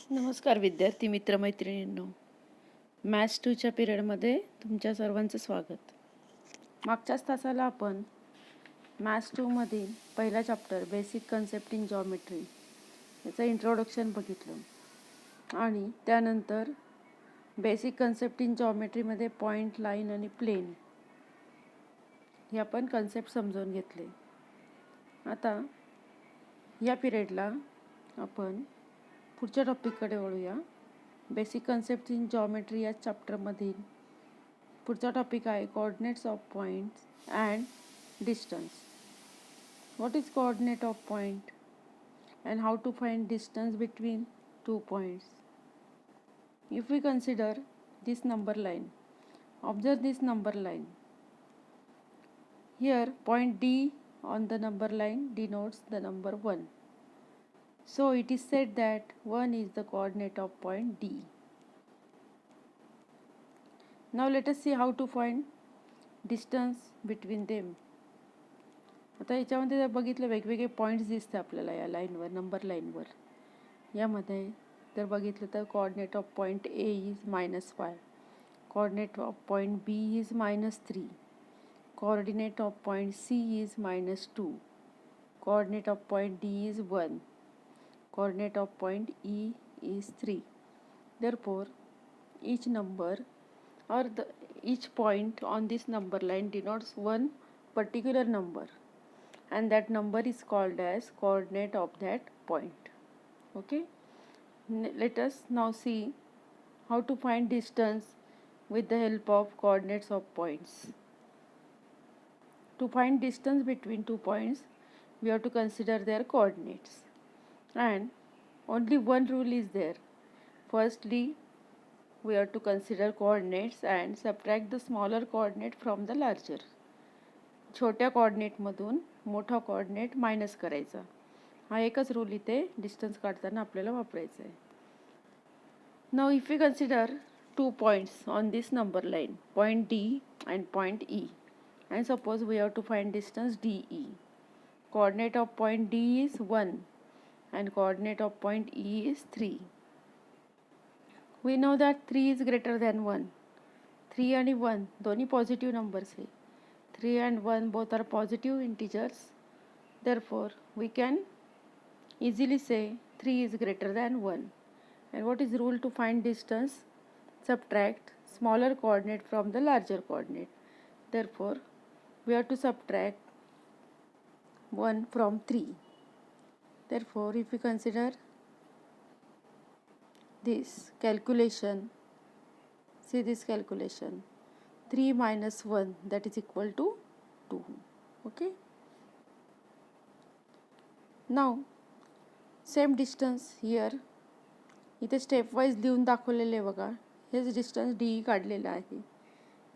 नमस्कार विद्यार्थी मित्रमैत्रिणींनो, मॅथ्स 2च्या पिरियडमध्ये तुमच्या सर्वांचं स्वागत. मागच्याच तासाला आपण मॅथ्स 2मधील पहिला chapter basic concept in geometry याचं इंट्रोडक्शन बघितलं आणि त्यानंतर बेसिक कन्सेप्ट इन जॉमेट्रीमध्ये पॉईंट, लाईन आणि प्लेन हे आपण कन्सेप्ट समजून घेतले. आता या पिरियडला आपण पुढच्या टॉपिककडे वळूया. बेसिक कन्सेप्ट इन जॉमेट्री या चॅप्टरमधील पुढचा टॉपिक आहे coordinates of points and distance. What is coordinate of point and how to find distance between two points. If we consider this number line, observe this number line. Here point D on the number line denotes the number 1. So it is said that 1 is the coordinate of point D. Now let us see how to find distance between them. आता याच्यामध्ये जर बघितलं वेगवेगळे points दिसते आपल्याला या लाईनवर, number लाईनवर. यामध्ये जर बघितलं तर coordinate of point A is -5, coordinate of point B is -3, coordinate of point C is -2, coordinate of point D is 1, coordinate of point E is 3. Therefore, each number or each point on this number line denotes one particular number, and that number is called as coordinate of that point. Okay. Let us now see how to find distance with the help of coordinates of points. To find distance between two points, we have to consider their coordinates. And only one rule is there. Firstly, we have to consider coordinates and subtract the smaller coordinate from the larger. छोट्या कोऑर्डिनेटमधून मोठा coordinate minus करायचा. हा एकच rule इथे distance काढताना आपल्याला वापरायचा आहे. Now if we consider two points on this number line, point D and point E, and suppose we have to find distance DE. Coordinate of point D is 1 and coordinate of point E is 3. We know that 3 is greater than 1. 3 and 1 दोन्ही positive numbers आहे. 3 and 1 both are positive integers. Therefore, we can easily say 3 is greater than 1. And what is rule to find distance? Subtract smaller coordinate from the larger coordinate. Therefore, we have to subtract 1 from 3. Therefore, if we consider this calculation, see this calculation, 3 minus 1, that is equal to 2. Okay. Now, same distance here. इथे step wise लिहून दाखवलेले आहे बघा. हेच distance DE काढलेलं आहे.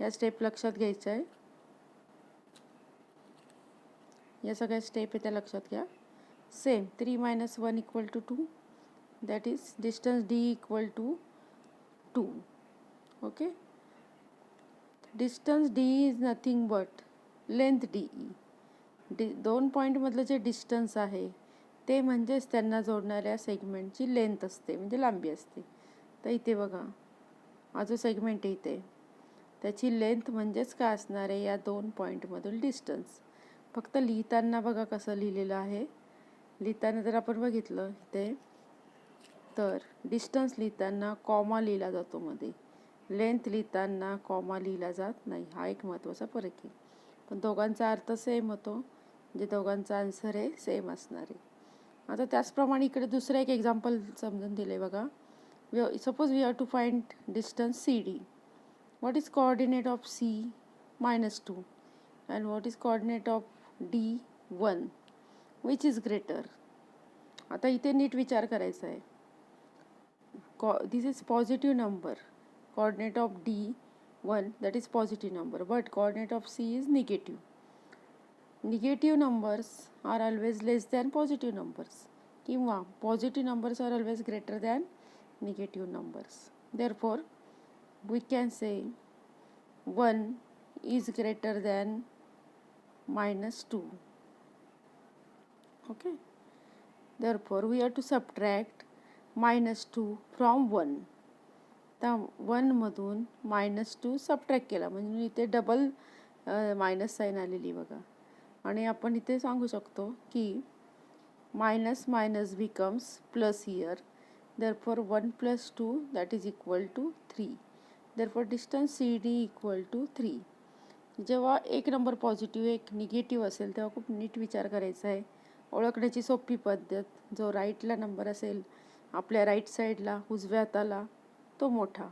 या step लक्षात घ्यायचं आहे. या सगळ्या स्टेप आहे त्या लक्षात घ्या. Same 3 minus 1 equal to 2, that is distance D equal to 2. Okay. Distance D is nothing but length DE. दोन पॉईंट मधलं जे डिस्टन्स आहे ते म्हणजेच त्यांना जोडणाऱ्या सेगमेंटची लेंथ असते, म्हणजे लांबी असते. तर इथे बघा हा जो सेगमेंट आहे इथे त्याची लेंथ म्हणजेच काय असणार आहे, या दोन पॉईंटमधील डिस्टन्स. फक्त लिहिताना बघा कसं लिहिलेलं आहे. लिहिताना जर आपण बघितलं इथे तर डिस्टन्स लिहिताना कॉमा लिहिला जातो मध्ये, लेंथ लिहिताना कॉमा लिहिला जात नाही. हा एक महत्त्वाचा फरक आहे. पण दोघांचा अर्थ सेम होतो, म्हणजे दोघांचा आन्सर हे सेम असणार आहे. आता त्याचप्रमाणे इकडे दुसरं एक एक्झाम्पल समजून दिले बघा. Suppose we have to find distance CD. What is coordinate of C? -2. And what is coordinate of D? 1. Which is greater? आता इथे नीट विचार करायचा आहे. This is positive number. Coordinate of D 1, that is positive number, but coordinate of C is negative. Negative numbers are always less than positive numbers, किंवा positive numbers are always greater than negative numbers. Therefore we can say 1 is greater than -2. Okay. Therefore, we have to subtract -2 from 1. आता 1मधून -2 subtract केला म्हणजे इथे double minus sine आलेली बघा. आणि आपण इथे सांगू शकतो की minus minus becomes plus here. therefore 1 + 2 that is equal to 3. therefore distance CD equal to 3. जेव्हा एक नंबर पॉझिटिव्ह एक निगेटिव्ह असेल तेव्हा खूप नीट विचार करायचा आहे. ओळखण्याची सोपी पद्धत, जो राईटला नंबर असेल आपल्या राईट साईडला उजव्या हाताला तो मोठा,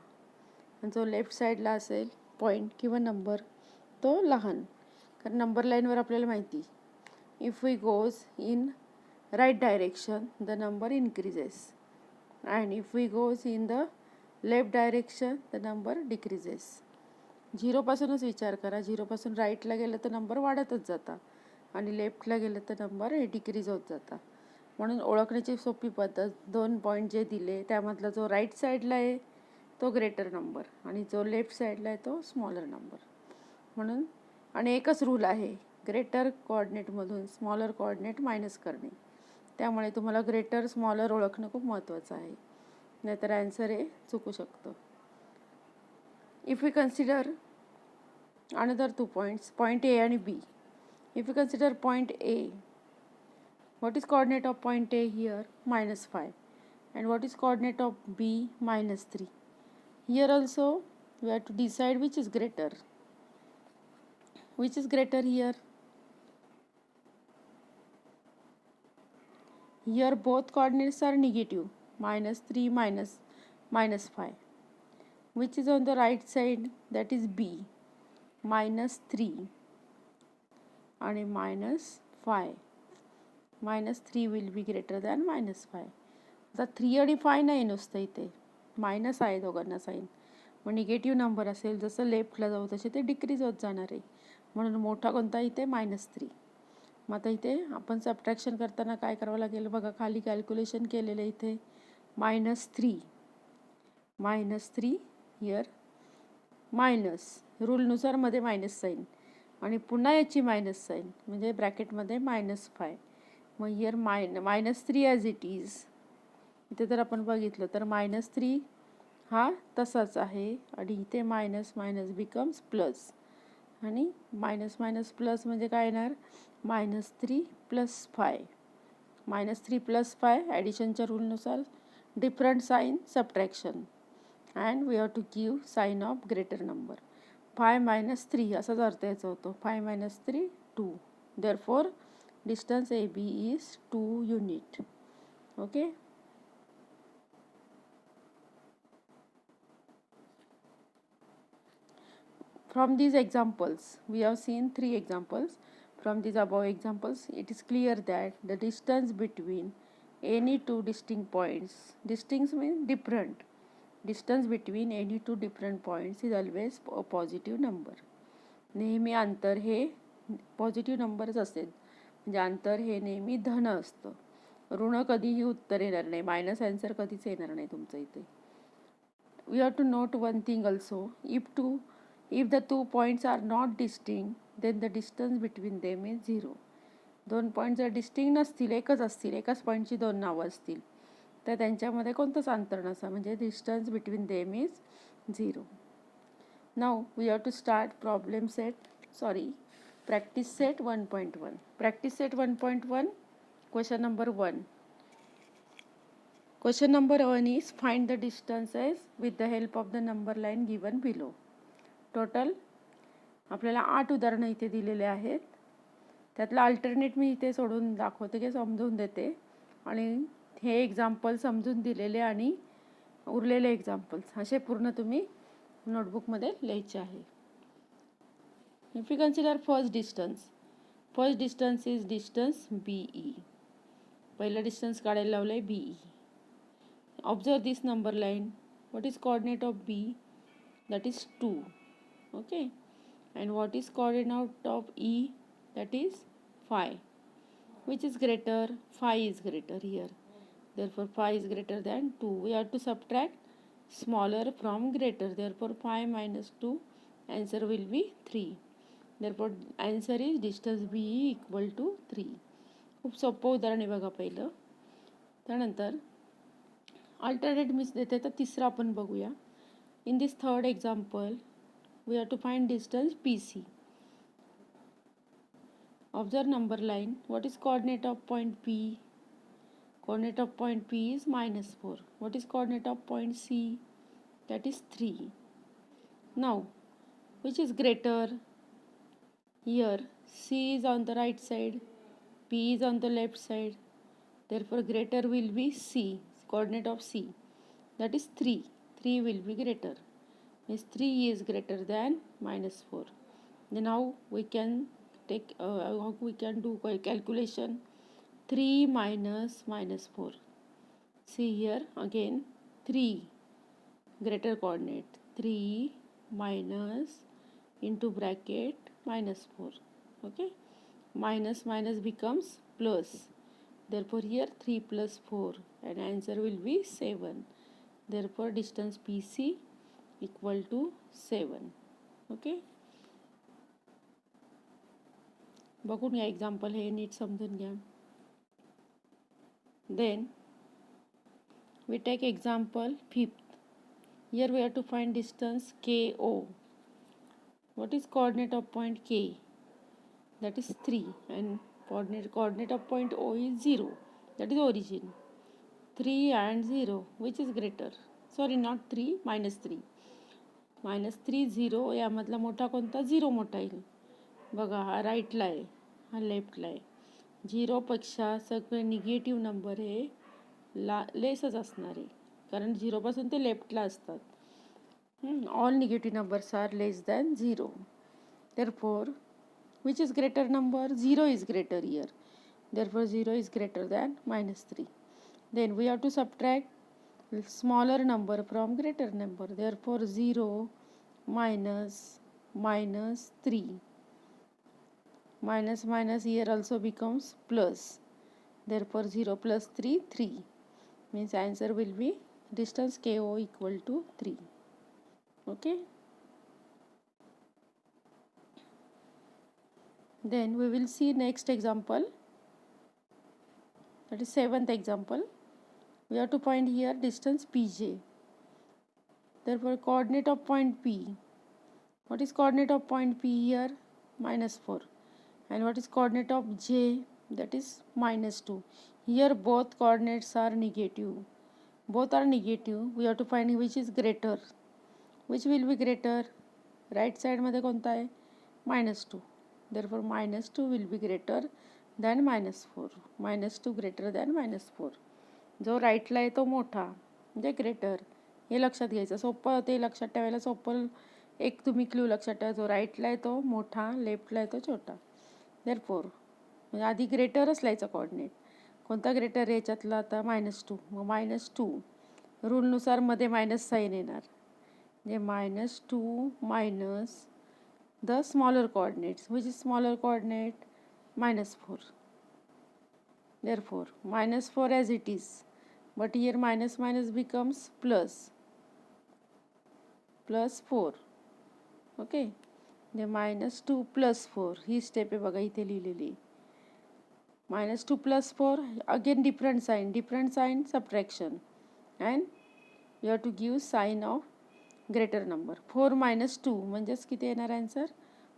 आणि जो लेफ्ट साईडला असेल पॉईंट किंवा नंबर तो लहान. कारण नंबर लाईनवर आपल्याला माहिती if we goes in right direction the number increases and if we goes in the left direction the number decreases. झिरोपासूनच विचार करा. झिरोपासून राईटला गेलं तर नंबर वाढतच जाता आणि लेफ्टला गेलं तर नंबर डिक्रीज होत जाता. म्हणून ओळखण्याची सोपी पद्धत, 2 पॉईंट जे दिले त्यामधला जो राईट साईडला आहे तो ग्रेटर नंबर आणि जो लेफ्ट साईडला आहे तो स्मॉलर नंबर. म्हणून आणि एकच रूल आहे, ग्रेटर कोऑर्डिनेटमधून स्मॉलर कोऑर्डिनेट मायनस करणे. त्यामुळे तुम्हाला ग्रेटर स्मॉलर ओळखणं खूप महत्त्वाचं आहे, नाहीतर ॲन्सर हे चुकू शकतं. If we consider another 2 points, point A and B. If we consider point A, what is coordinate of point A here? -5. And what is coordinate of B? -3. Here also we have to decide which is greater. Which is greater here? Here both coordinates are negative, -3 -5. Which is on the right side? That is B, -3 and -5. -3 will be greater than -5. आता 3 आणि 5 नाही नुसतं, इथे minus आहे दोघांना sine. मग negative number असेल जसं लेफ्टला जाऊ तसे ते डिक्रीज होत जाणार आहे. म्हणून मोठा कोणता इथे? -3. मग आता इथे आपण सबट्रॅक्शन करताना काय करावं लागेल बघा. खाली कॅल्क्युलेशन केलेलं इथे -3 हिअर मायनस रूलनुसार मध्ये मायनस साईन आणि पुन्हा याची मायनस साईन म्हणजे ब्रॅकेटमध्ये -5. मग हिअर -3 ॲज इट इज. इथे जर आपण बघितलं तर -3 हा तसाच आहे आणि इथे मायनस मायनस बिकम्स प्लस आणि मायनस मायनस प्लस म्हणजे काय येणार? -3 + 5. -3 + 5 ॲडिशनच्या रूलनुसार different sign subtraction and we have to give sign of greater number. 5 - 3 असाच अर्थ याचा होतो. 5 - 3 2. therefore distance AB is 2 unit. Okay. From these examples, we have seen 3 examples. From these above examples, it is clear that the distance between any two distinct points, distinct means different, distance between any two different points is always a positive number. नेहमी अंतर हे positive नंबरच असेल, म्हणजे अंतर हे नेहमी धन असतं. ऋण कधीही उत्तर येणार नाही, मायनस आन्सर कधीच येणार नाही तुमचं इथे. We have to note one thing also. If the 2 points are not distinct, then the distance between them is 0. 2 point जर डिस्टिंक्ट नसतील, एकच असतील, एकाच पॉईंटची 2 नावं असतील, तर त्यांच्यामध्ये कोणतंच अंतर नसा, म्हणजे distance between them is 0. Now we have to start practice set 1.1. Practice set 1.1, question number 1. Question number 1 is find the distances with the help of the number line given below. Total आपल्याला 8 उदाहरणं इथे दिलेले आहेत. त्यातलं alternate मी इथे सोडून दाखवते की समजून देते, आणि हे एक्झाम्पल समजून दिलेले आणि उरलेले एक्झाम्पल्स असे पूर्ण तुम्ही नोटबुकमध्ये लिहायचे आहे. If you consider first distance is distance BE. पहिलं डिस्टन्स काढायला लावलं आहे BE. Observe this number line. What is coordinate of B? That is 2. Okay. And what is coordinate of E? That is 5. Which is greater? 5 is greater here. Therefore 5 is greater than 2. We have to subtract smaller from greater. Therefore 5 - 2, answer will be 3. Therefore answer is distance BE equal to 3. खूप सोपं उदाहरण आहे बघा पहिलं. त्यानंतर alternate means देते, तर तिसरं आपण बघूया. In this third example we have to find distance PC. Observe number line. What is coordinate of point P? Coordinate of point P is -4. What is coordinate of point C? That is 3. Now, which is greater? Here, C is on the right side, P is on the left side. Therefore, greater will be C, coordinate of C. That is 3. 3 will be greater. Means 3 is greater than -4. Then how we can take, how we can do calculation? 3 minus -4. See here again, 3 greater coordinate. 3 minus into bracket -4. Okay, minus minus becomes plus. Therefore here 3 plus 4 and answer will be 7. Therefore distance PC equal to 7. Okay, बघून घ्या example, हे नीट समजून घ्या. Then we take example 5th. Here we have to find distance KO. What is coordinate of point K? That is 3, and coordinate of point O is 0. That is origin. 3 and 0, which is greater? Sorry, not 3, -3. -3 0, यामधला मोठा कोणता? 0 मोठा येईल. बघा, हा राईटला आहे, हा लेफ्टला आहे. 0पेक्षा सगळे निगेटिव्ह नंबर हे लेसच असणार आहे, कारण 0पासून ते लेफ्टला असतात. All negative numbers are less than 0. Therefore, which is greater number? 0 is greater here. Therefore, 0 is greater than -3. Then we have to subtract smaller number from greater number. Therefore, 0 minus -3. Minus minus here also becomes plus. Therefore, 0 plus 3, 3. Means answer will be distance KO equal to 3. Okay. Then we will see next example. That is 7th example. We have to find here distance PJ. Therefore, coordinate of point P. What is coordinate of point P here? -4. And what is coordinate of J? That is -2. Here both coordinates are negative. Both are negative. We have to find which is greater. Which will be greater? Right side मध्ये कोणता आहे? -2. Therefore, -2 will be greater than -4. -2 greater than -4. जो राईटला आहे तो मोठा, म्हणजे greater. हे लक्षात घ्यायचं, सोपं ते लक्षात ठेवायला सोपं. एक तुम्ही क्लू लक्षात ठेवा, जो राईटला आहे तो मोठा, लेफ्टला आहे तो छोटा. Therefore, म्हणजे आधी ग्रेटरच लिहायचा कॉर्डिनेट. कोणता ग्रेटर आहे याच्यातला? आता -2. मग -2 रूलनुसार मध्ये मायनस साईन येणार, म्हणजे -2 minus the smaller coordinates. Which is smaller coordinate? -4. Therefore, -4 as it is, but here minus minus becomes plus 4. Okay, the -2 plus 4 he step आहे बघा इथे लिहिलेली. -2 plus 4, again different sign subtraction, and you have to give sign of greater number. 4 minus 2 म्हणजेच किती येणार answer?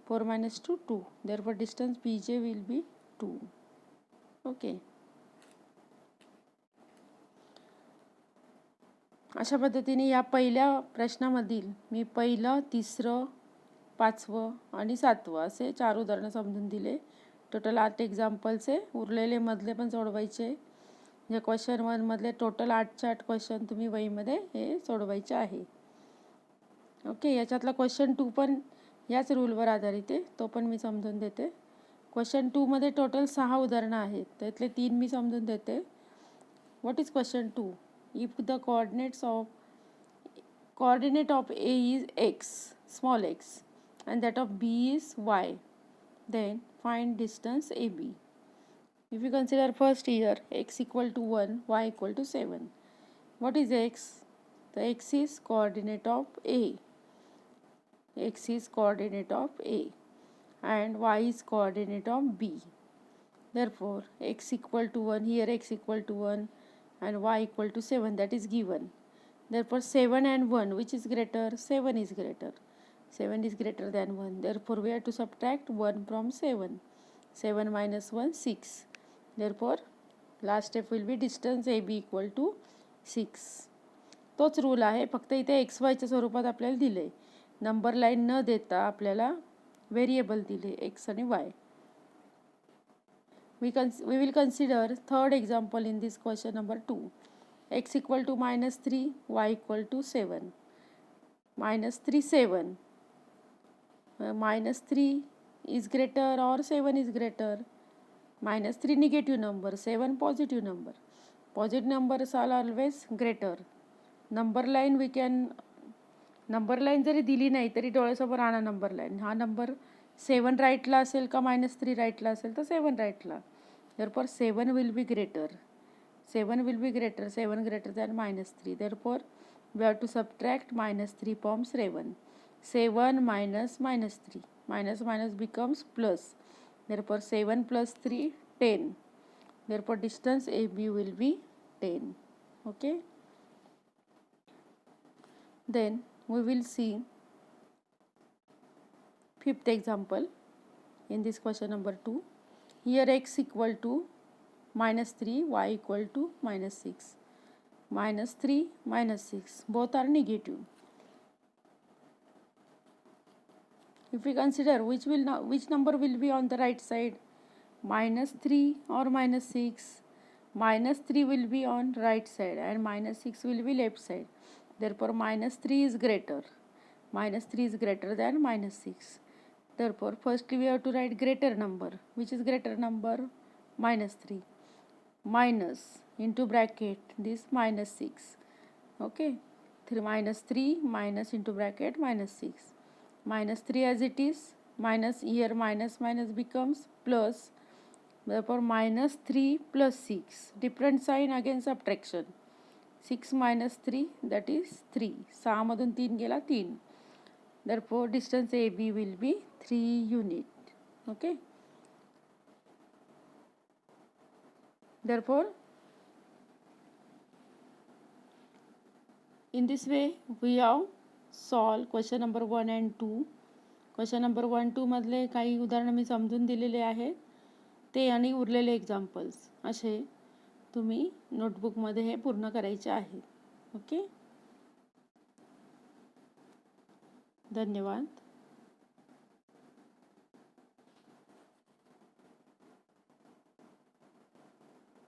4 minus 2, 2. Therefore, distance PJ will be 2. Okay. अशा पद्धतीने या पहिल्या प्रश्नामधील मी पहिलं, तिसरं, 5वं आणि 7वं असे 4 उदाहरणं समजून दिले. Total 8 examples. उरलेले मधले पण सोडवायचे. जे क्वेश्चन 1 मधले टोटल 8च्या 8 क्वेश्चन तुम्ही वहीमध्ये हे सोडवायचे आहे. ओके, याच्यातला क्वेश्चन 2 पण याच रूलवर आधारित आहे, तो पण मी समजून देते. क्वेश्चन 2 मध्ये टोटल 6 उदाहरणं आहेत, त्यातले 3 मी समजून देते. What is question 2? If the coordinate of A is x, small x, and that of B is y, then find distance AB. If you consider first here, x equal to 1, y equal to 7. What is x? The x is coordinate of A. X is coordinate of A and y is coordinate of B. Therefore, x equal to 1, here x equal to 1, and y equal to 7, that is given. Therefore 7 and 1, which is greater? 7 is greater. 7 is greater than 1. Therefore we have to subtract 1 from 7. 7 minus 1, 6. Therefore last step will be distance AB equal to 6. तोच rule आहे, फक्त इथे x वायच्या स्वरूपात आपल्याला दिले. Number line न देता आपल्याला व्हेरिएबल दिले एक्स आणि Y. We will consider third example in this question number 2. X equal to -3, y equal to 7. -3, 7. -3 is greater or 7 is greater? -3 negative number, 7 positive number. Positive numbers are always greater. Number line we can, number line जरी दिली नाही तरी डोळ्यासमोर आणा number line. हा number 7 राईटला असेल का -3 राईटला असेल तर 7 राईटला. Therefore 7 will be greater. 7 will be greater. 7 greater than -3. Therefore we have to subtract -3 from 7. 7 minus -3. Minus minus becomes plus. Therefore 7 plus 3, 10. Therefore distance AB will be 10. Okay. Then we will see fifth example in this question number 2. Here x equal to -3, y equal to -6. -3, -6, both are negative. If we consider which number will be on the right side, -3 or -6, -3 will be on right side and -6 will be left side. Therefore -3 is greater. -3 is greater than -6. Therefore firstly we have to write greater number. Which is greater number? -3. Minus into bracket this -6. Okay. -3 minus into bracket -6. -3 as it is, minus here minus minus becomes plus. Therefore -3 plus 6. Different sign, again subtraction. 6 minus 3, that is 3. 6 मधून 3 गेला 3. Therefore distance AB will be 3 unit. Okay. Therefore in this way we have solved question number 1 and 2. Question number 1, 2 मधले काही उदाहरणं मी समजून दिलेले आहेत ते आणि उरलेले एक्झाम्पल्स असे तुम्ही नोटबुकमध्ये हे पूर्ण करायचे आहे. ओके. धन्यवाद.